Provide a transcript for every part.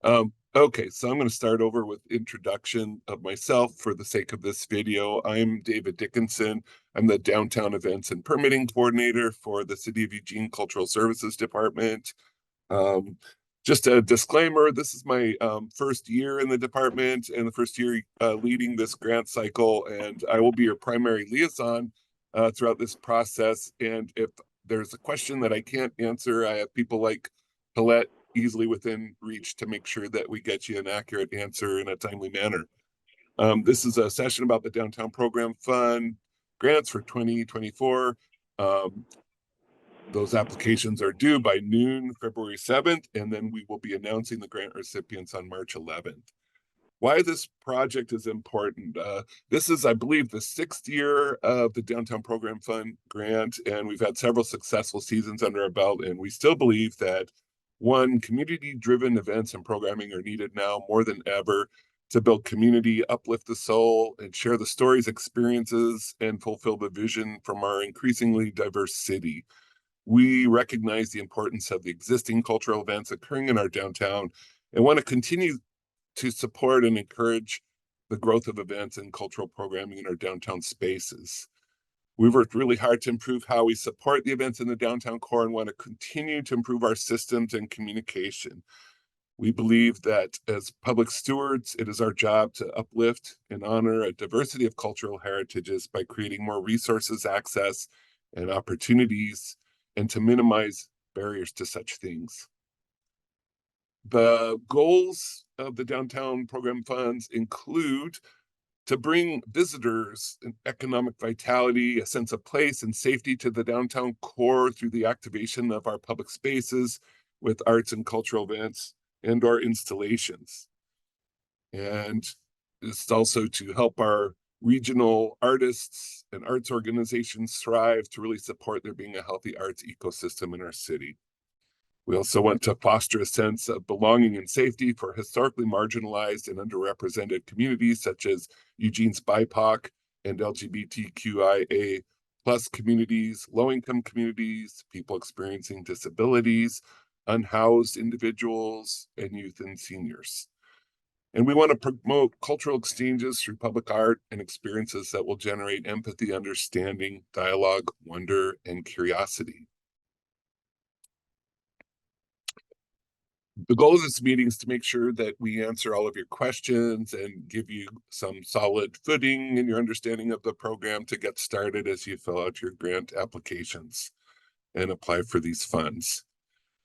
Okay, so I'm going to start over with introduction of myself for the sake of this video. I'm David Dickinson. I'm the Downtown Events and Permitting Coordinator for the City of Eugene Cultural Services Department. Um, just a disclaimer, this is my first year in the department and the first year leading this grant cycle, and I will be your primary liaison throughout this process. And if there's a question that I can't answer, I have people like Colette easily within reach to make sure that we get you an accurate answer in a timely manner. This is a session about the Downtown Program Fund grants for 2024. Those applications are due by noon, February 7th, and then we will be announcing the grant recipients on March 11th. Why this project is important. This is, I believe, the 6th year of the Downtown Program Fund grant, and we've had several successful seasons under our belt, and we still believe that one, community-driven events and programming are needed now more than ever to build community, uplift the soul, and share the stories, experiences, and fulfill the vision from our increasingly diverse city. We recognize the importance of the existing cultural events occurring in our downtown and want to continue to support and encourage the growth of events and cultural programming in our downtown spaces. We've worked really hard to improve how we support the events in the downtown core and want to continue to improve our systems and communication. We believe that as public stewards, it is our job to uplift and honor a diversity of cultural heritages by creating more resources, access, and opportunities, and to minimize barriers to such things. The goals of the downtown program funds include to bring visitors an economic vitality, a sense of place and safety to the downtown core through the activation of our public spaces with arts and cultural events and or installations. And it's also to help our regional artists and arts organizations thrive to really support there being a healthy arts ecosystem in our city. We also want to foster a sense of belonging and safety for historically marginalized and underrepresented communities such as Eugene's BIPOC and LGBTQIA plus communities, low-income communities, people experiencing disabilities, unhoused individuals, and youth and seniors. And we want to promote cultural exchanges through public art and experiences that will generate empathy, understanding, dialogue, wonder, and curiosity. The goal of this meeting is to make sure that we answer all of your questions and give you some solid footing in your understanding of the program to get started as you fill out your grant applications and apply for these funds.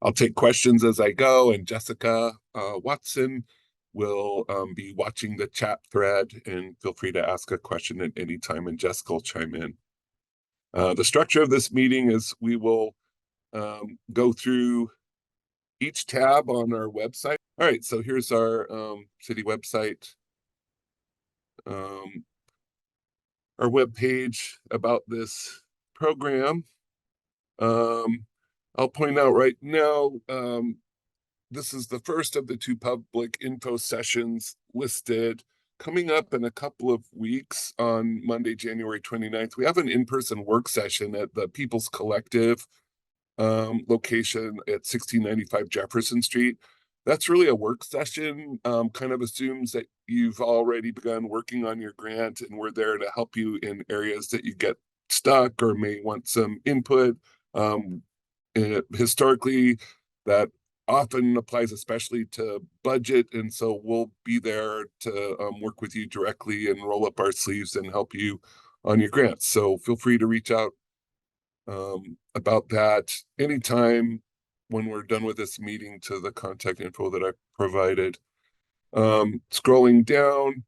I'll take questions as I go, and Jessica Watson will be watching the chat thread, and feel free to ask a question at any time, and Jessica will chime in. The structure of this meeting is we will go through each tab on our website. All right, so here's our city website, our web page about this program. I'll point out right now, this is the first of the two public info sessions listed. Coming up in a couple of weeks on Monday, January 29th, we have an in-person work session at the People's Collective location at 1695 Jefferson Street. That's really a work session, kind of assumes that you've already begun working on your grant, and we're there to help you in areas that you get stuck or may want some input. Historically, that often applies especially to budget, and so we'll be there to work with you directly and roll up our sleeves and help you on your grants. So feel free to reach out about that anytime when we're done with this meeting to the contact info that I provided. Scrolling down.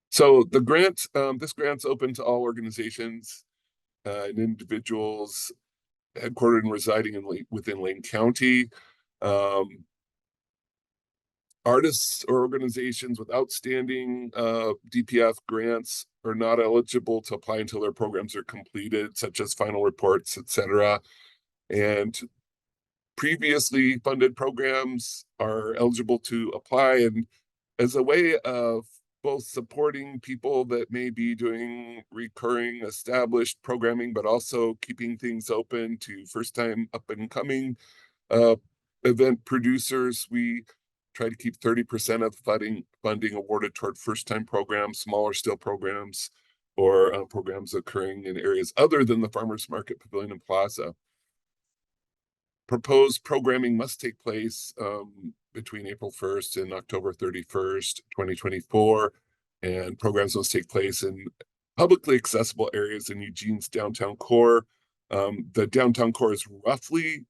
So the grant, this grant's open to all organizations and individuals headquartered and residing within Lane County. Artists or organizations with outstanding DPF grants are not eligible to apply until their programs are completed, such as final reports, etc. And previously funded programs are eligible to apply, and as a way of both supporting people that may be doing recurring established programming, but also keeping things open to first time up and coming event producers, we try to keep 30% of funding awarded toward first-time programs, smaller scale programs, or programs occurring in areas other than the farmers market, pavilion, and plaza. Proposed programming must take place between April 1st and October 31st, 2024, and programs must take place in publicly accessible areas in Eugene's downtown core. The downtown core is roughly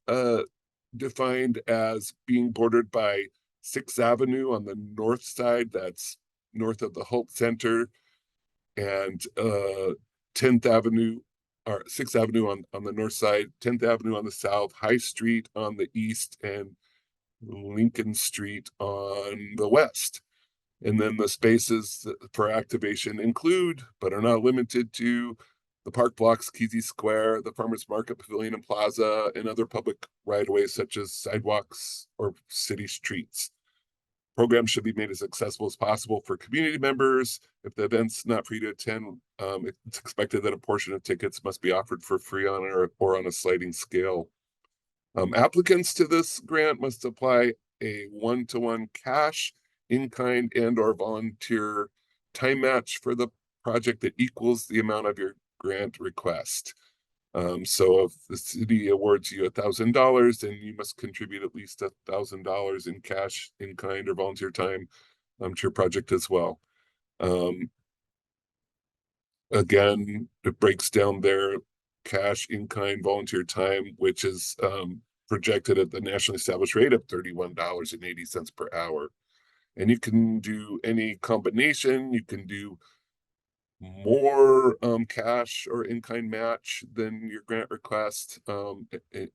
defined as being bordered by 6th Avenue on the north side, that's north of the Holt Center, and 10th Avenue or 6th Avenue on the north side, 10th Avenue on the south, High Street on the east, and Lincoln Street on the west. And then the spaces for activation include, but are not limited to, the park blocks, Kesey Square, the Farmers Market Pavilion and Plaza, and other public right-of-ways such as sidewalks or city streets. Programs should be made as accessible as possible for community members. If the event's not free to attend, it's expected that a portion of tickets must be offered for free or on a sliding scale. Applicants to this grant must apply a one-to-one cash, in-kind, and/or volunteer time match for the project that equals the amount of your grant request. So if the city awards you $1,000, then you must contribute at least $1,000 in cash, in kind, or volunteer time to your project as well. Again, it breaks down their cash, in kind, volunteer time, which is projected at the nationally established rate of $31.80 per hour. And you can do any combination. You can do more cash or in-kind match than your grant request, and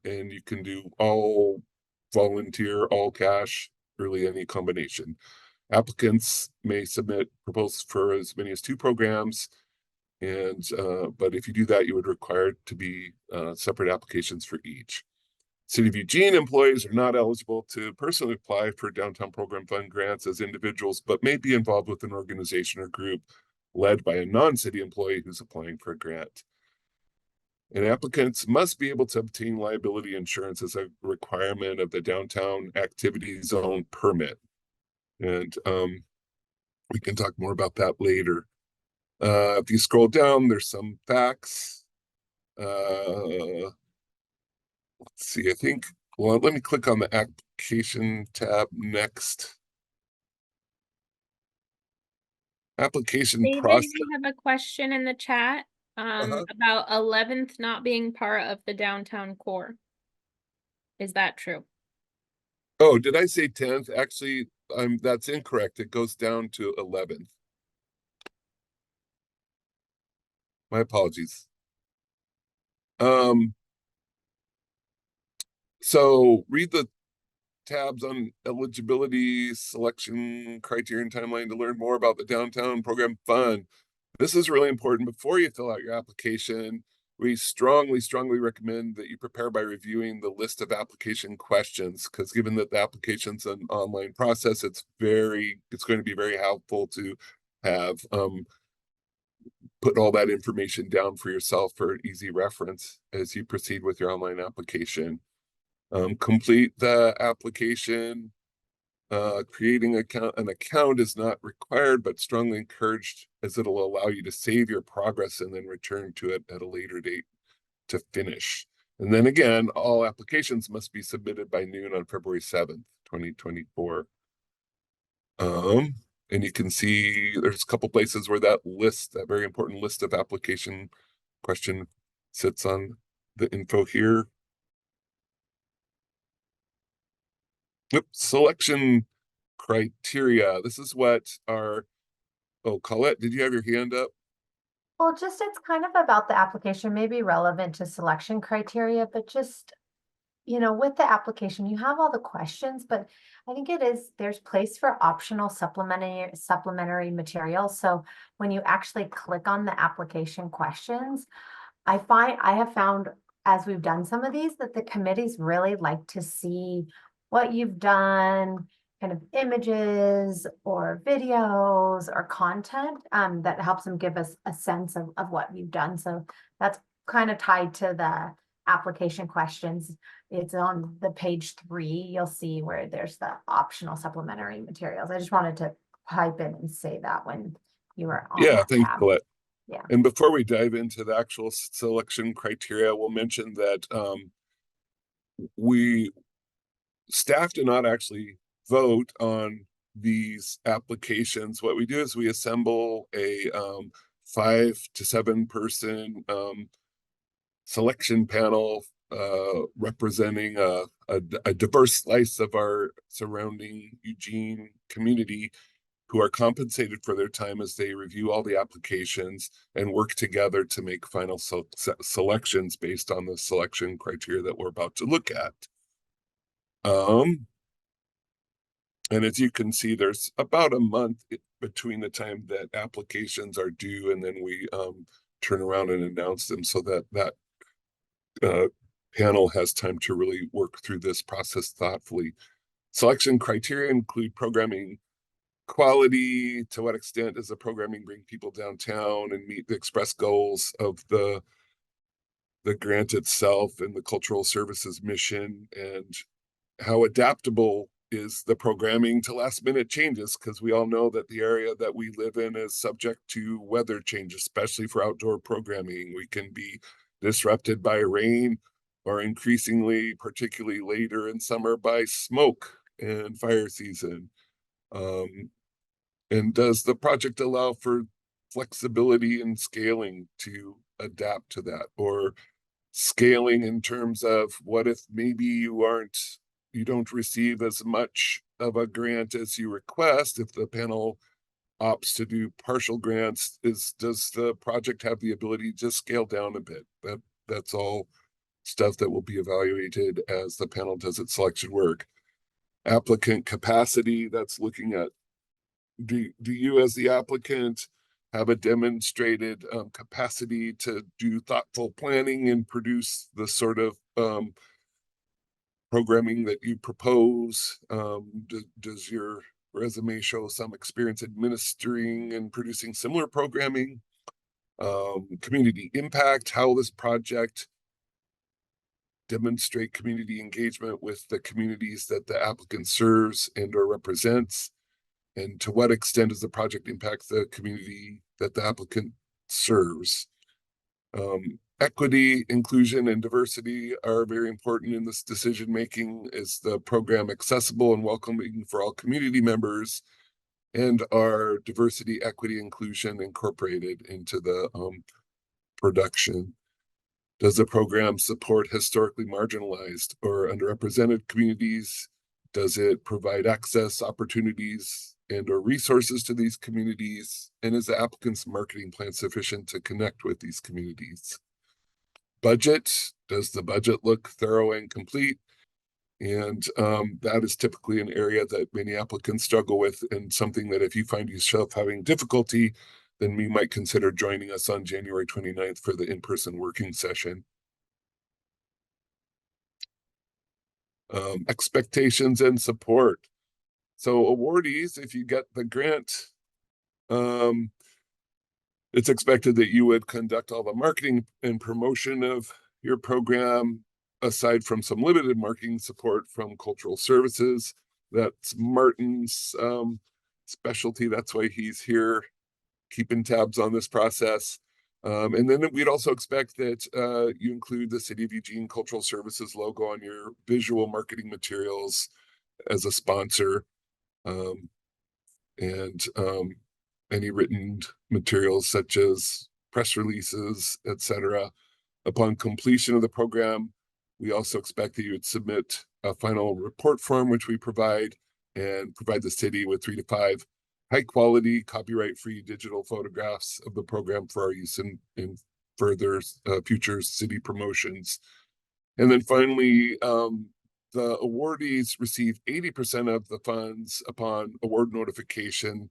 you can do all volunteer, all cash, really any combination. Applicants may submit proposals for as many as 2 programs, and but if you do that, you would require to be separate applications for each. City of Eugene employees are not eligible to personally apply for downtown program fund grants as individuals, but may be involved with an organization or group led by a non-city employee who's applying for a grant. And applicants must be able to obtain liability insurance as a requirement of the downtown activity zone permit. And we can talk more about that later. If you scroll down, there's some facts. Let's see, I think, well, let me click on the application tab next. Application David, process. we have a question in the chat about 11th not being part of the downtown core. Is that true? Oh, did I say 10th? Actually, that's incorrect. It goes down to 11th. My apologies. So read the tabs on eligibility, selection, criteria, and timeline to learn more about the downtown program fund. This is really important. Before you fill out your application, we strongly recommend that you prepare by reviewing the list of application questions, because given that the application's an online process, it's going to be very helpful to have put all that information down for yourself for easy reference as you proceed with your online application. Complete the application. Creating an account is not required, but strongly encouraged, as it'll allow you to save your progress and then return to it at a later date to finish. And then again, all applications must be submitted by noon on February 7th, 2024. And you can see there's a couple places where that very important list of application question sits on the info here. Selection criteria. This is what Colette, did you have your hand up? Well, just it's kind of about the application, maybe relevant to selection criteria, but just, with the application, you have all the questions, but I think there's place for optional supplementary materials. So when you actually click on the application questions, I have found, as we've done some of these, that the committees really like to see what you've done, kind of images or videos or content that helps them give us a sense of what you've done. So that's kind of tied to the application questions. It's on the page 3. You'll see where there's the optional supplementary materials. I just wanted to pipe in and say that when you were on Yeah, that thanks, tab. Colette. Yeah. And before we dive into the actual selection criteria, we'll mention that staff do not actually vote on these applications. What we do is we assemble a 5 to 7 person selection panel representing a diverse slice of our surrounding Eugene community, who are compensated for their time as they review all the applications and work together to make final selections based on the selection criteria that we're about to look at. And as you can see, there's about a month between the time that applications are due and then we turn around and announce them, so that panel has time to really work through this process thoughtfully. Selection criteria include programming quality. To what extent does the programming bring people downtown and meet the express goals of the grant itself and the cultural services mission, and how adaptable is the programming to last minute changes, because we all know that the area that we live in is subject to weather change, especially for outdoor programming. We can be disrupted by rain, or increasingly, particularly later in summer, by smoke and fire season. And does the project allow for flexibility and scaling to adapt to that, or scaling in terms of what if maybe you don't receive as much of a grant as you request? If the panel opts to do partial grants, does the project have the ability to just scale down a bit? That's all stuff that will be evaluated as the panel does its selection work. Applicant capacity, that's looking at, do you as the applicant have a demonstrated capacity to do thoughtful planning and produce the sort of programming that you propose? Does your resume show some experience administering and producing similar programming? Community impact, how will this project demonstrate community engagement with the communities that the applicant serves and or represents? And to what extent does the project impact the community that the applicant serves? Equity, inclusion, and diversity are very important in this decision making. Is the program accessible and welcoming for all community members? And are diversity, equity, inclusion incorporated into the production? Does the program support historically marginalized or underrepresented communities? Does it provide access, opportunities, and or resources to these communities? And is the applicant's marketing plan sufficient to connect with these communities? Budget, does the budget look thorough and complete? And that is typically an area that many applicants struggle with, and something that if you find yourself having difficulty, then we might consider joining us on January 29th for the in-person working session. Expectations and support. So awardees, if you get the grant, it's expected that you would conduct all the marketing and promotion of your program, aside from some limited marketing support from cultural services. That's Martin's specialty. That's why he's here, keeping tabs on this process. And then we'd also expect that you include the City of Eugene Cultural Services logo on your visual marketing materials as a sponsor, and any written materials such as press releases, etc. Upon completion of the program, we also expect that you would submit a final report form, which we provide, and provide the city with 3 to 5 high quality, copyright-free digital photographs of the program for our use in further future city promotions. And then finally, the awardees receive 80% of the funds upon award notification,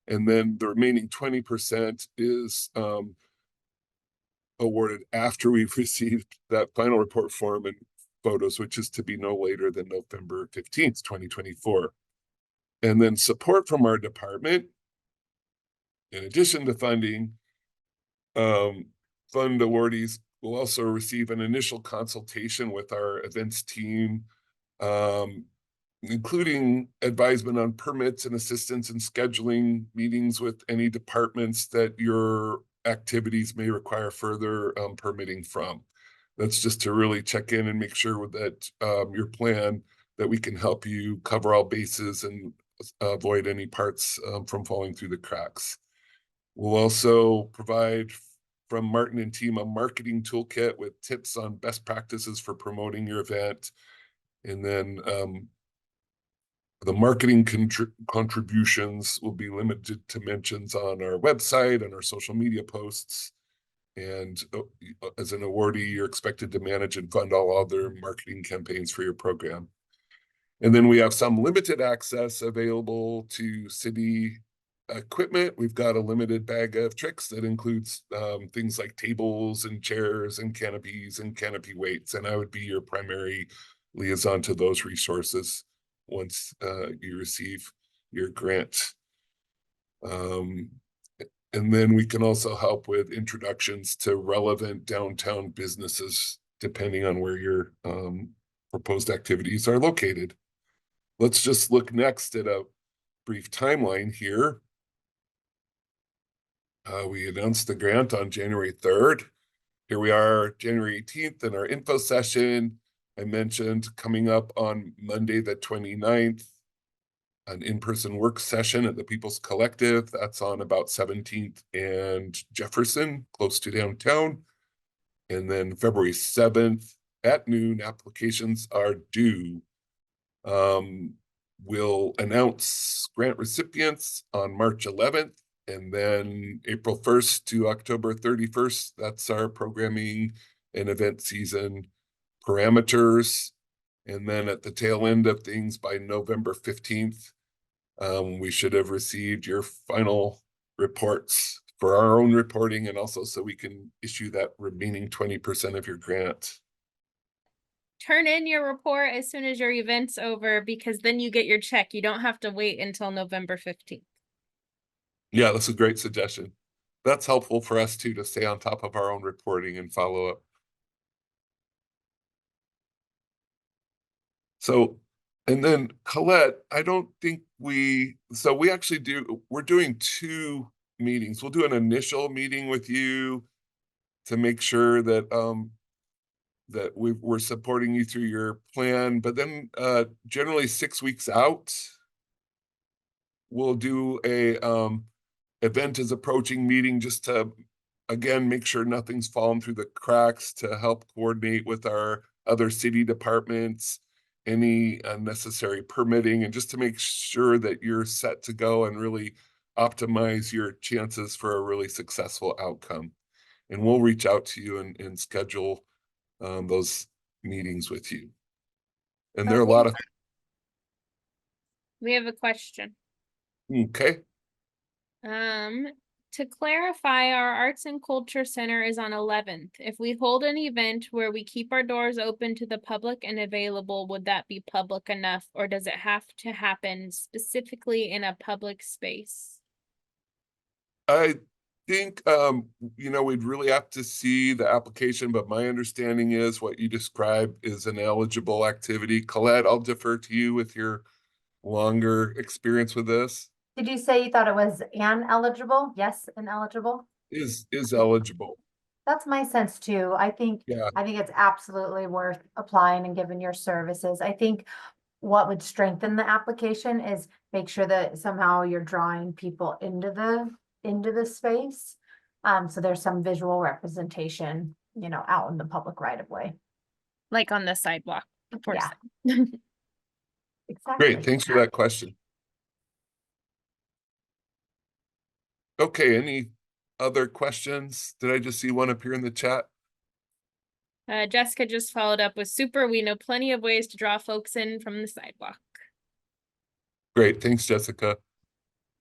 and then the remaining 20% is awarded after we've received that final report form and photos, which is to be no later than November 15th, 2024. And then support from our department, in addition to funding, fund awardees We'll also receive an initial consultation with our events team, um, including advisement on permits and assistance in scheduling meetings with any departments that your activities may require further permitting from. That's just to really check in and make sure that your plan, that we can help you cover all bases and avoid any parts from falling through the cracks. We'll also provide from Martin and team a marketing toolkit with tips on best practices for promoting your event. And then the marketing contributions will be limited to mentions on our website and our social media posts. And as an awardee, you're expected to manage and fund all other marketing campaigns for your program. And then we have some limited access available to city equipment. We've got a limited bag of tricks that includes things like tables and chairs and canopies and canopy weights. And I would be your primary liaison to those resources once you receive your grant. And then we can also help with introductions to relevant downtown businesses, depending on where your proposed activities are located. Let's just look next at a brief timeline here. We announced the grant on January 3rd. Here we are, January 18th, in our info session. I mentioned coming up on Monday, the 29th, an in-person work session at the People's Collective. That's on about 17th and Jefferson, close to downtown. And then February 7th at noon, applications are due. We'll announce grant recipients on March 11th, and then April 1st to October 31st. That's our programming and event season parameters. And then at the tail end of things, by November 15th, we should have received your final reports for our own reporting, and also so we can issue that remaining 20% of your grant. Turn in your report as soon as your event's over, because then you get your check. You don't have to wait until November 15th. Yeah, that's a great suggestion. That's helpful for us too, to stay on top of our own reporting and follow up. So, and then Colette, I don't think we actually we're doing 2 meetings. We'll do an initial meeting with you to make sure that that we're supporting you through your plan, but then generally 6 weeks out, we'll do a event is approaching meeting, just to again make sure nothing's fallen through the cracks, to help coordinate with our other city departments any unnecessary permitting, and just to make sure that you're set to go and really optimize your chances for a really successful outcome. And we'll reach out to you and schedule those meetings with you. And there are a lot of We have a question. okay. To clarify, our Arts and Culture Center is on 11th. If we hold an event where we keep our doors open to the public and available, would that be public enough, or does it have to happen specifically in a public space? I think we'd really have to see the application, but my understanding is what you described is an eligible activity. Colette, I'll defer to you with your longer experience with this. Did you say you thought it was an eligible? Yes, an eligible? Is eligible. That's my sense too. Yeah. I think it's absolutely worth applying and giving your services. I think what would strengthen the application is make sure that somehow you're drawing people into the space. So there's some visual representation, out in the public right of way. Like on the sidewalk. Yeah. Exactly. Great. Thanks for that question. Okay, any other questions? Did I just see one appear in the chat? Jessica just followed up with super. We know plenty of ways to draw folks in from the sidewalk. Great. Thanks, Jessica.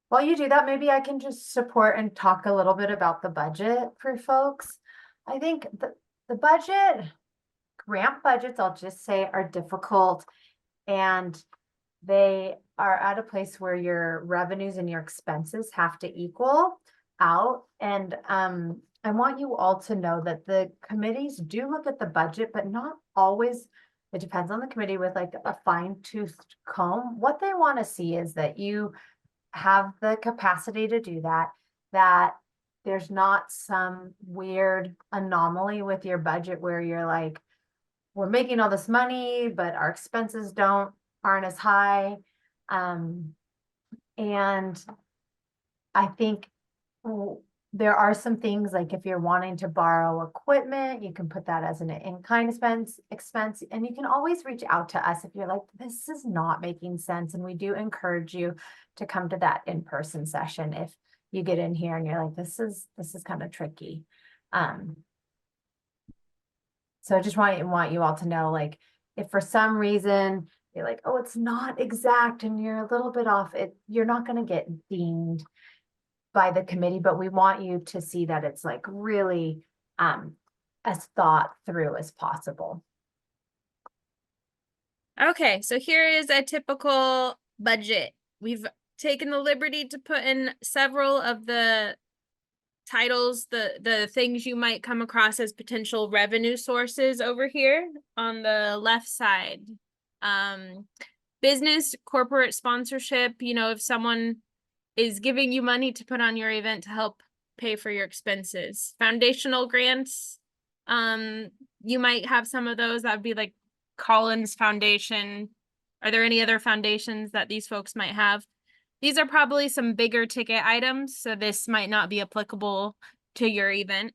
While you do that, maybe I can just support and talk a little bit about the budget for folks. I think the grant budgets, I'll just say, are difficult, and they are at a place where your revenues and your expenses have to equal out. And I'm I want you all to know that the committees do look at the budget, but not always. It depends on the committee with like a fine-toothed comb. What they want to see is that you have the capacity to do that, that there's not some weird anomaly with your budget where you're like, we're making all this money, but our expenses aren't as high. And I think there are some things like if you're wanting to borrow equipment, you can put that as an in-kind expense, and you can always reach out to us if you're like, this is not making sense. And we do encourage you to come to that in-person session if you get in here and you're like, this is kind of tricky. So I just want you all to know, like, if for some reason you're like, oh, it's not exact and you're a little bit off, you're not going to get dinged by the committee, but we want you to see that it's like really as thought through as possible. Okay, so here is a typical budget. We've taken the liberty to put in several of the titles, the things you might come across as potential revenue sources over here on the left side. Business, corporate sponsorship, you know, if someone is giving you money to put on your event to help pay for your expenses. Foundational grants, you might have some of those. That would be like Collins Foundation. Are there any other foundations that these folks might have? These are probably some bigger ticket items, so this might not be applicable to your event.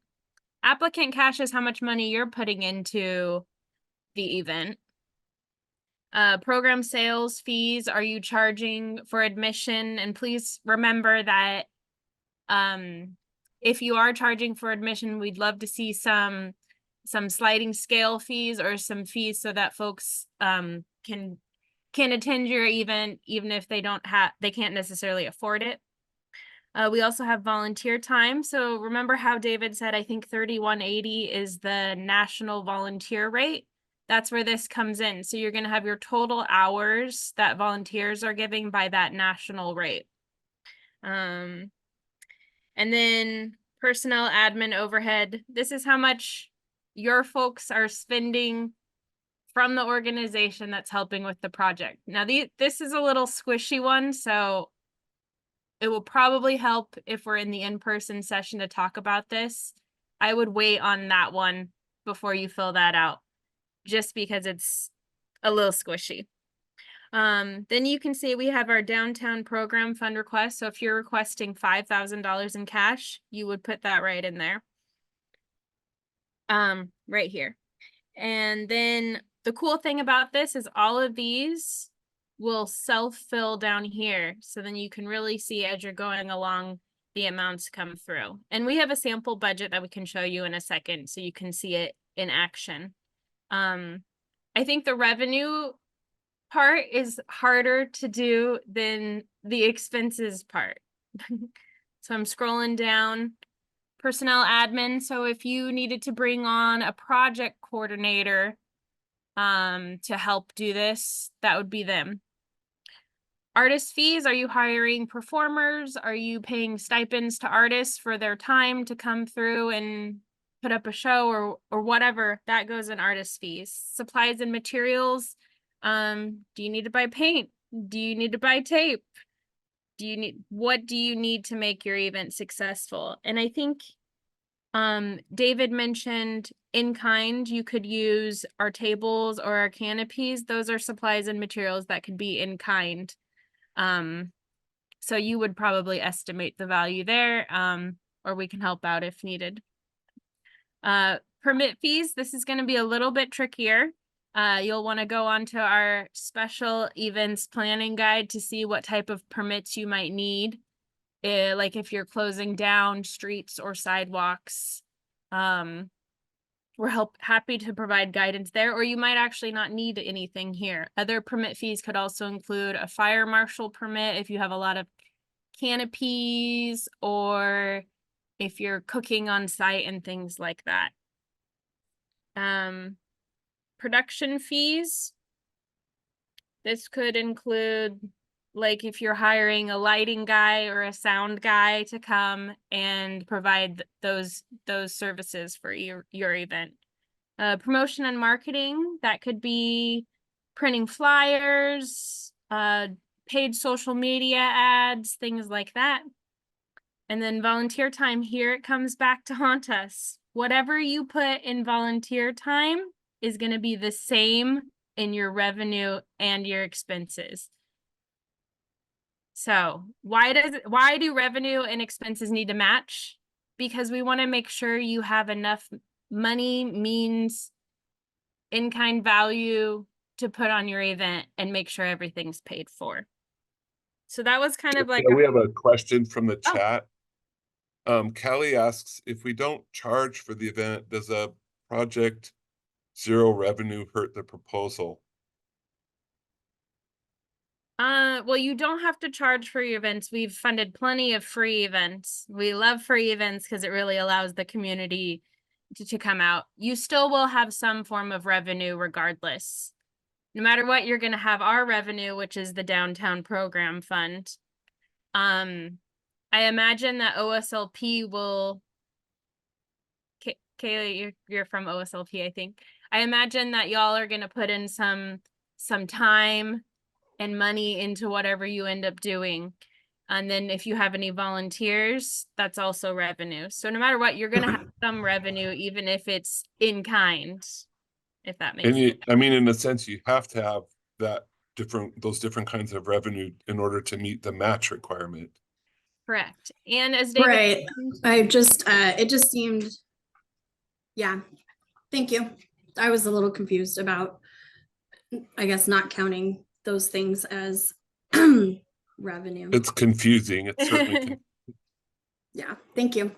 Applicant cash is how much money you're putting into the event. Program sales fees, are you charging for admission? And please remember that if you are charging for admission, we'd love to see some sliding scale fees or some fees so that folks can attend your event even if they can't necessarily afford it. We also have volunteer time. So remember how David said, I think 3180 is the national volunteer rate. That's where this comes in. So you're going to have your total hours that volunteers are giving by that national rate. And then personnel admin overhead. This is how much your folks are spending from the organization that's helping with the project. Now, this is a little squishy one, so it will probably help if we're in the in-person session to talk about this. I would wait on that one before you fill that out, just because it's a little squishy. Then you can see we have our downtown program fund request. So if you're requesting $5,000 in cash, you would put that right in there. Right here. And then the cool thing about this is all of these will self-fill down here. So then you can really see as you're going along the amounts come through. And we have a sample budget that we can show you in a second so you can see it in action. I think the revenue part is harder to do than the expenses part. So I'm scrolling down. Personnel admin. So if you needed to bring on a project coordinator to help do this, that would be them. Artist fees, are you hiring performers? Are you paying stipends to artists for their time to come through and put up a show or whatever? That goes in artist fees. Supplies and materials. Do you need to buy paint? Do you need to buy tape? What do you need to make your event successful? And I think David mentioned in kind, you could use our tables or our canopies. Those are supplies and materials that could be in kind. So you would probably estimate the value there, or we can help out if needed. Permit fees, this is going to be a little bit trickier. You'll want to go onto our special events planning guide to see what type of permits you might need. Like if you're closing down streets or sidewalks, we're happy to provide guidance there, or you might actually not need anything here. Other permit fees could also include a fire marshal permit if you have a lot of canopies or if you're cooking on site and things like that. Production fees. This could include like if you're hiring a lighting guy or a sound guy to come and provide those services for your event. Promotion and marketing, that could be printing flyers, paid social media ads, things like that. And then volunteer time, here it comes back to haunt us. Whatever you put in volunteer time is going to be the same in your revenue and your expenses. So why do revenue and expenses need to match? Because we want to make sure you have enough money, means, in-kind value to put on your event and make sure everything's paid for. So that was kind of like, Yeah, we have a question from the Oh. chat. Callie asks, if we don't charge for the event, does a project zero revenue hurt the proposal? Well, you don't have to charge for your events. We've funded plenty of free events. We love free events because it really allows the community to come out. You still will have some form of revenue regardless. No matter what, you're going to have our revenue, which is the downtown program fund. I imagine that OSLP will, Kayla, you're from OSLP, I think. I imagine that y'all are going to put in some time and money into whatever you end up doing. And then if you have any volunteers, that's also revenue. So no matter what, you're going to have some revenue, even if it's in kind, if that makes sense. I mean, in a sense, you have to have those different kinds of revenue in order to meet the match requirement. Correct. And as David Right. I just, it just seemed, yeah. Thank you. I was a little confused about, I guess, not counting those things as revenue. It's confusing. It's certainly Yeah. Thank you.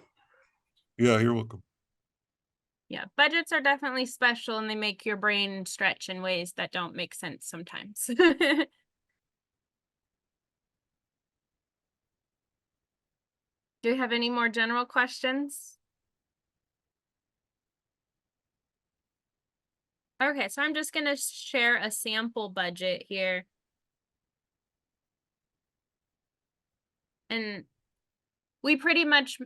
Yeah, you're welcome. Yeah, budgets are definitely special and they make your brain stretch in ways that don't make sense sometimes. Do you have any more general questions? Okay, so I'm just going to share a sample budget here. And we pretty much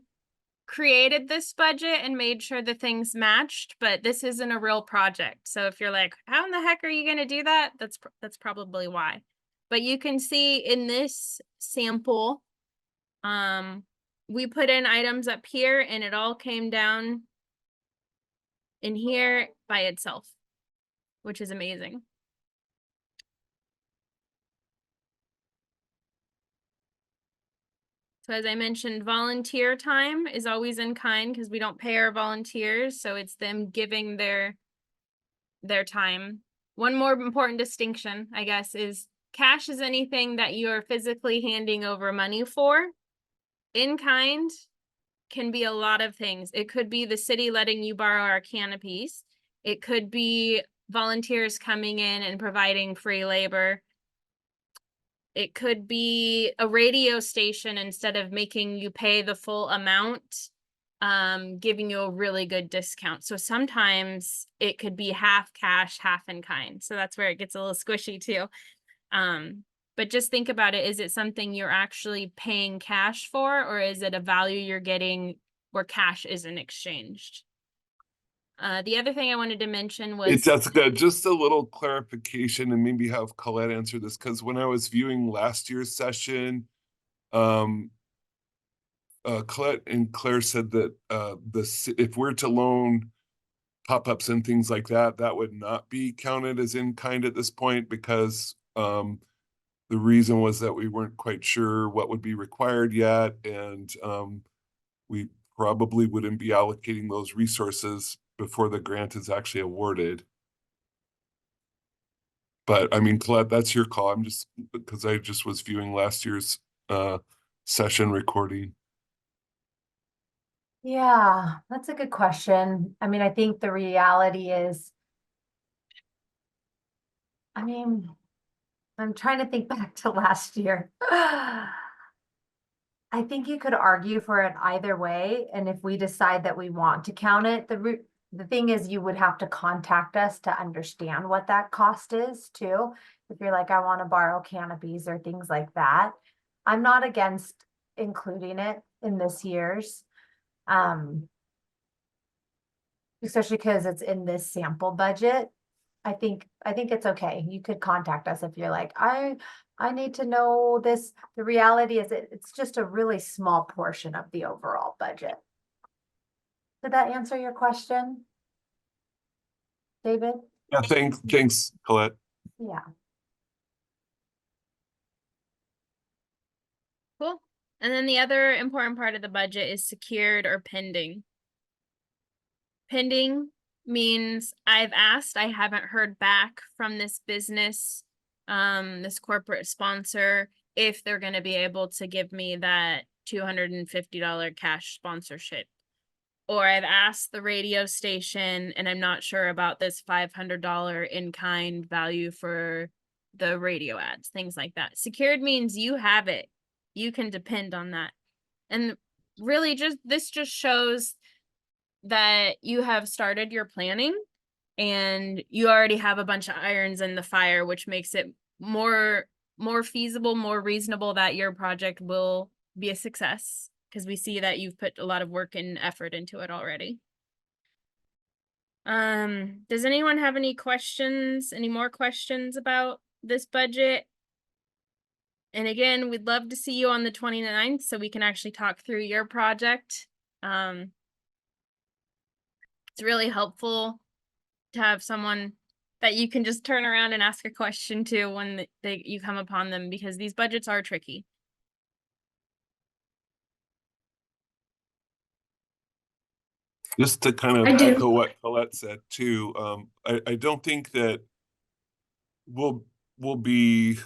created this budget and made sure the things matched, but this isn't a real project. So if you're like, how in the heck are you going to do that? That's probably why. But you can see in this sample, we put in items up here and it all came down in here by itself, which is amazing. So as I mentioned, volunteer time is always in kind because we don't pay our volunteers. So it's them giving their time. One more important distinction, I guess, is cash is anything that you're physically handing over money for. In kind can be a lot of things. It could be the city letting you borrow our canopies. It could be volunteers coming in and providing free labor. It could be a radio station, instead of making you pay the full amount, giving you a really good discount. So sometimes it could be half cash, half in kind. So that's where it gets a little squishy too. But just think about it. Is it something you're actually paying cash for, or is it a value you're getting where cash isn't exchanged? The other thing I wanted to mention was, Jessica, just a little clarification and maybe have Colette answer this, because when I was viewing last year's session, Colette and Claire said that if we're to loan pop-ups and things like that, that would not be counted as in kind at this point, because the reason was that we weren't quite sure what would be required yet, and we probably wouldn't be allocating those resources before the grant is actually awarded. But I mean, Colette, that's your call. I'm just, because I just was viewing last year's session recording. Yeah, that's a good question. I mean, I think the reality is, I mean, I'm trying to think back to last year. I think you could argue for it either way, and if we decide that we want to count it, the thing is, you would have to contact us to understand what that cost is too. if you're like, I want to borrow canopies or things like that. I'm not against including it in this year's. Especially because it's in this sample budget. I think it's okay. You could contact us if you're like, I need to know this. The reality is it's just a really small portion of the overall budget. Did that answer your question, David? Yeah, thanks, Colette. Yeah. Cool. And then the other important part of the budget is secured or pending. Pending means I've asked, I haven't heard back from this business, this corporate sponsor, if they're going to be able to give me that $250 cash sponsorship. Or I've asked the radio station and I'm not sure about this $500 in-kind value for the radio ads, things like that. Secured means you have it. You can depend on that. And really this just shows that you have started your planning and you already have a bunch of irons in the fire, which makes it more feasible, more reasonable that your project will be a success, because we see that you've put a lot of work and effort into it already. Does anyone have any more questions about this budget? And again, we'd love to see you on the 29th so we can actually talk through your project. It's really helpful to have someone that you can just turn around and ask a question to when you come upon them, because these budgets are tricky. Just to kind I of do. echo what Colette said too, I don't think that we'll be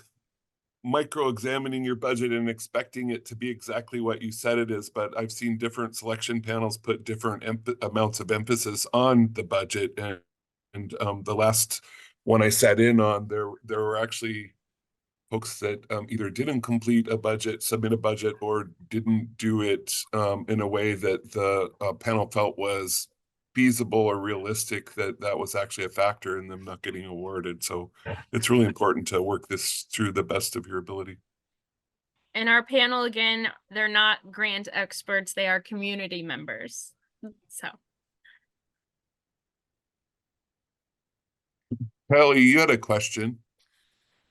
micro-examining your budget and expecting it to be exactly what you said it is, but I've seen different selection panels put different amounts of emphasis on the budget, and the last one I sat in on, there were actually folks that either didn't submit a budget, or didn't do it in a way that the panel felt was feasible or realistic, that was actually a factor in them not getting awarded. So it's really important to work this through the best of your ability. And our panel, again, they're not grant experts, they are community members. So Kelly, you had a question.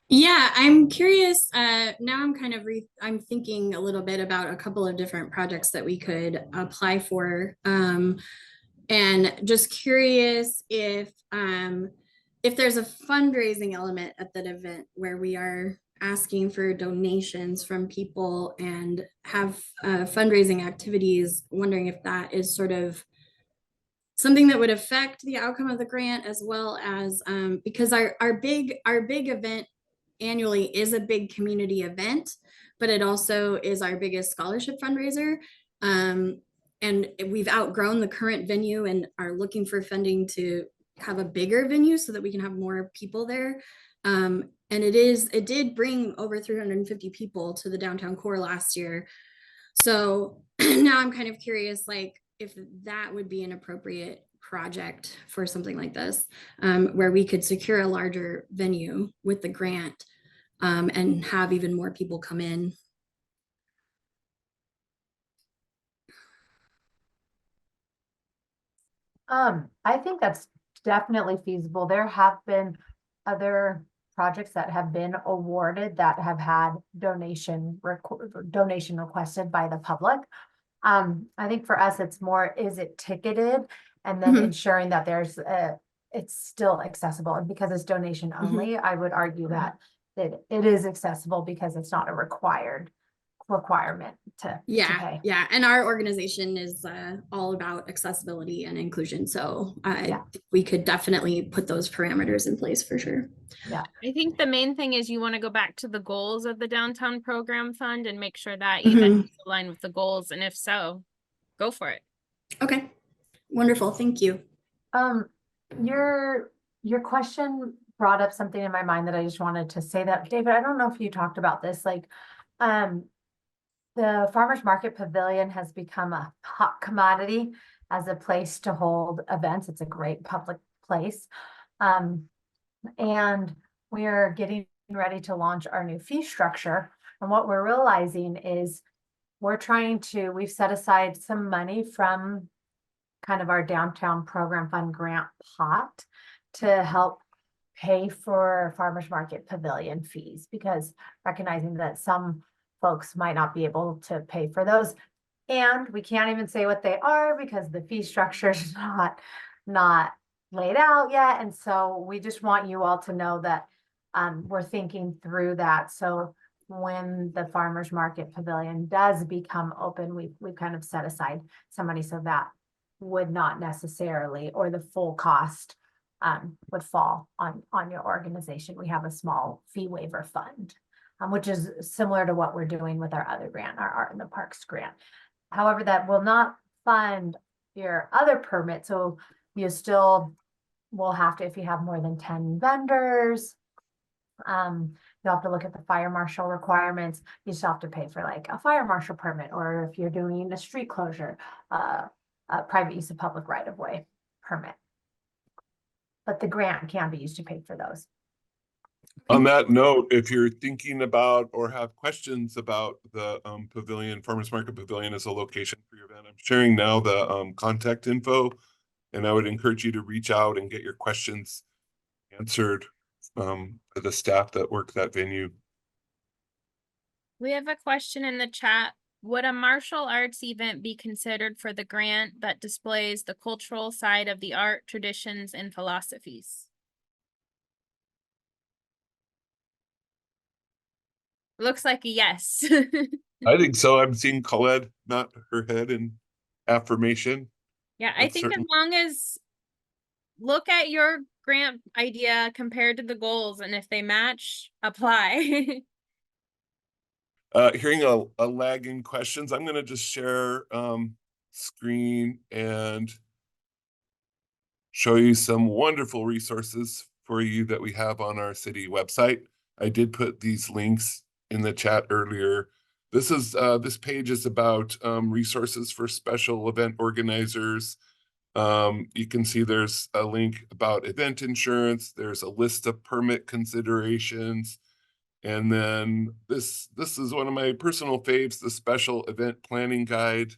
Yeah, I'm curious. Now I'm kind of I'm thinking a little bit about a couple of different projects that we could apply for. And just curious if there's a fundraising element at that event where we are asking for donations from people and have fundraising activities, wondering if that is sort of something that would affect the outcome of the grant, as well as because our big event annually is a big community event, but it also is our biggest scholarship fundraiser. And we've outgrown the current venue and are looking for funding to have a bigger venue so that we can have more people there. And it did bring over 350 people to the downtown core last year. So now I'm kind of curious, like, if that would be an appropriate project for something like this, where we could secure a larger venue with the grant, and have even more people come in. I think that's definitely feasible. There have been other projects that have been awarded that have had donation requested by the public. I think for us, it's more, is it ticketed? And then ensuring that it's still accessible. And because it's donation only, I would argue that it is accessible because it's not a requirement to pay. Yeah. And our organization is all about accessibility and inclusion. So we could definitely put those parameters in place for sure. Yeah. I think the main thing is you want to go back to the goals of the downtown program fund and make sure that event is aligned with the goals. And if so, go for it. Okay. Wonderful. Thank you. Your question brought up something in my mind that I just wanted to say that, David, I don't know if you talked about this, like, the farmers market pavilion has become a hot commodity as a place to hold events. It's a great public place. And we are getting ready to launch our new fee structure. And what we're realizing is we've set aside some money from kind of our downtown program fund grant pot to help pay for farmers market pavilion fees, because recognizing that some folks might not be able to pay for those. And we can't even say what they are because the fee structure is not laid out yet. And so we just want you all to know that we're thinking through that. So when the farmers market pavilion does become open, we've kind of set aside some money so that would not necessarily, or the full cost would fall on your organization. We have a small fee waiver fund, which is similar to what we're doing with our other grant, our Art in the Parks grant. However, that will not fund your other permit. So you still will have to, if you have more than 10 vendors, you'll have to look at the fire marshal requirements. You still have to pay for like a fire marshal permit, or if you're doing a street closure, a private use of public right of way permit. But the grant can be used to pay for those. On that note, if you're thinking about or have questions about the pavilion, farmers market pavilion as a location for your event, I'm sharing now the contact info, and I would encourage you to reach out and get your questions answered by the staff that work that venue. We have a question in the chat. Would a martial arts event be considered for the grant that displays the cultural side of the art, traditions, and philosophies? Looks like a yes. I think so. I'm seeing Colette nod her head in affirmation. Yeah, I That's think as certain. long as look at your grant idea compared to the goals, and if they match, apply. Hearing a lag in questions, I'm going to just share screen and show you some wonderful resources for you that we have on our city website. I did put these links in the chat earlier. This page is about resources for special event organizers. You can see there's a link about event insurance. There's a list of permit considerations. And then this is one of my personal faves, the special event planning guide.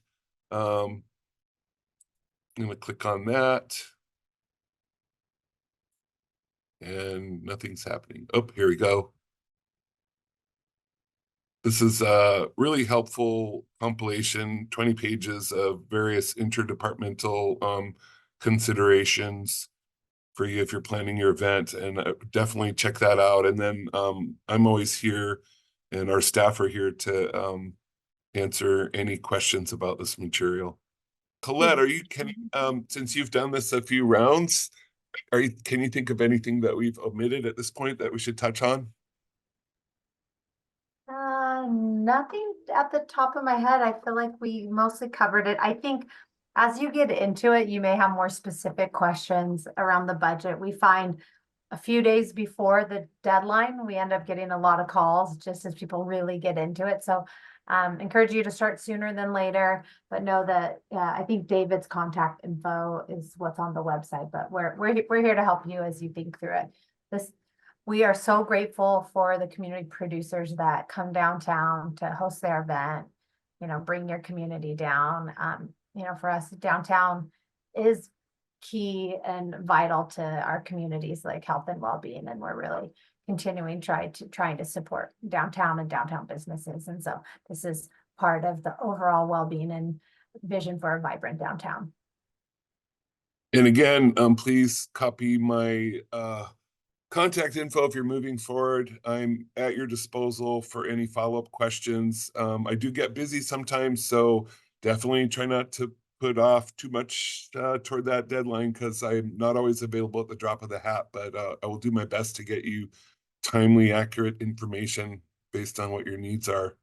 I'm going to click on that. And nothing's happening. Oh, here we go. This is a really helpful compilation, 20 pages of various interdepartmental considerations for you if you're planning your event, and definitely check that out. And then I'm always here, and our staff are here to answer any questions about this material. Colette, since you've done this a few rounds, can you think of anything that we've omitted at this point that we should touch on? Nothing at the top of my head. I feel like we mostly covered it. I think as you get into it, you may have more specific questions around the budget. We find a few days before the deadline, we end up getting a lot of calls just as people really get into it. So encourage you to start sooner than later, but know that I think David's contact info is what's on the website, but we're here to help you as you think through it. We are so grateful for the community producers that come downtown to host their event, bring your community down. For us, downtown is key and vital to our communities, like health and well-being, and we're really continuing trying to support downtown and downtown businesses. And so this is part of the overall well-being and vision for a vibrant downtown. And again, please copy my contact info if you're moving forward. I'm at your disposal for any follow-up questions. I do get busy sometimes, so definitely try not to put off too much toward that deadline, because I'm not always available at the drop of the hat, but I will do my best to get you timely, accurate information based on what your needs are.